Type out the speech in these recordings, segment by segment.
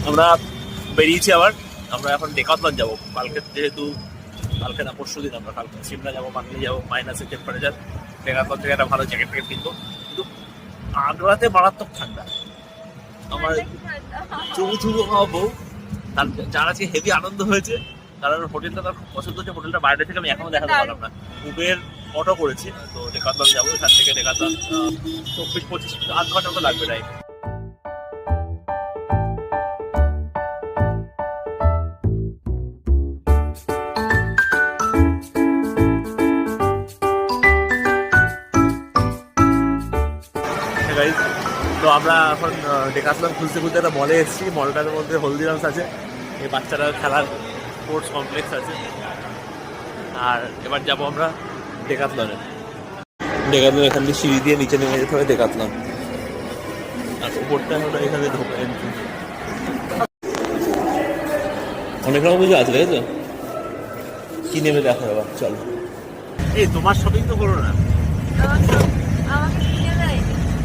আমরা বেরিয়েছি আবার। আমরা এখন ডেকাথলন যাবো কালকে, যেহেতু কালকে না পরশু দিন আমরা কালকে সিমলা যাবো, মানালি যাবো, মাইনাসের টেম্পারেচার। ডেকাথলন থেকে একটা ভালো জ্যাকেট ফ্যাকেট কিনবো। কিন্তু আগ্রাতে মারাত্মক ঠান্ডা, আমার চুমু চুমু খাওয়াবো। তার যার আজকে হেভি আনন্দ হয়েছে, কারণ হোটেলটা তার খুব পছন্দ হচ্ছে। হোটেলটা বাইরে থেকে আমি এখনো দেখাতে পারলাম না। উবের অটো করেছি, তো ডেকাথলন যাবো। এখান থেকে ডেকাথলন 24-25 আধ ঘন্টা মতো লাগবে টাইম। তো আমরা এখন ডেকাথলন খুঁজতে খুঁজতে একটা মলে এসেছি। মলটার মধ্যে হলদিরামস আছে, এই বাচ্চারা খেলার স্পোর্টস কমপ্লেক্স আছে। আর এবার যাবো আমরা ডেকাথলনে। ডেকাথলন এখান থেকে সিঁড়ি দিয়ে নিচে নেমে যেতে হবে ডেকাথলন। আর উপরটা হলো এখানে ঢোকা এন্ট্রি। অনেক রকম কিছু আছে, তাই তো? কি নেবে দেখো এবার, চলো। এই তোমার শপিং তো করো না,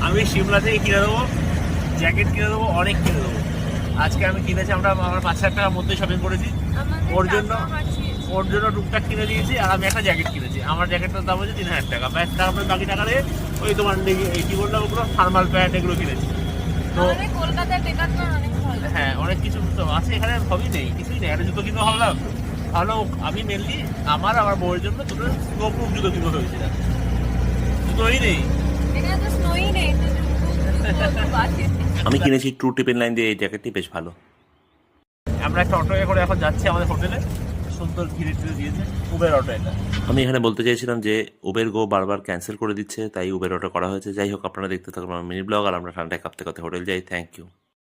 আমি সিমলা থেকে কিনে দেবো, জ্যাকেট কিনে দেবো, অনেক কিনে দেবো। আজকে আমি কিনেছি, আমরা আমার 5,000 টাকার মধ্যে শপিং করেছি। ওর জন্য টুকটাক কিনে দিয়েছি। আর আমি একটা জ্যাকেট কিনেছি, আমার জ্যাকেটটার দাম হচ্ছে 3,000 টাকা। ব্যাস, তারপরে বাকি টাকা দিয়ে ওই তোমার কি বললাম, ওগুলো থার্মাল প্যান্ট এগুলো কিনেছি। তো হ্যাঁ, অনেক কিছু তো আছে এখানে, সবই নেই, কিছুই নেই। একটা জুতো কিনবো ভাবলাম, আমি মেনলি আমার বউয়ের জন্য দুটো স্নো প্রুফ জুতো কিনবো ভেবেছিলাম, জুতোই নেই। আমি কিনেছি ট্রু টিপেন লাইন দিয়ে, এই জ্যাকেটটি বেশ ভালো। আমরা একটা অটোয়ে করে এখন যাচ্ছি আমাদের হোটেলে। সুন্দর ঘিরে টিরে দিয়েছে উবের অটো এটা। আমি এখানে বলতে চাইছিলাম যে উবের গো বারবার ক্যান্সেল করে দিচ্ছে, তাই উবের অটো করা হয়েছে। যাই হোক, আপনারা দেখতে থাকুন আমার মিনি ব্লগ। আর আমরা ঠান্ডায় কাঁপতে কাঁপতে হোটেল যাই। Thank you.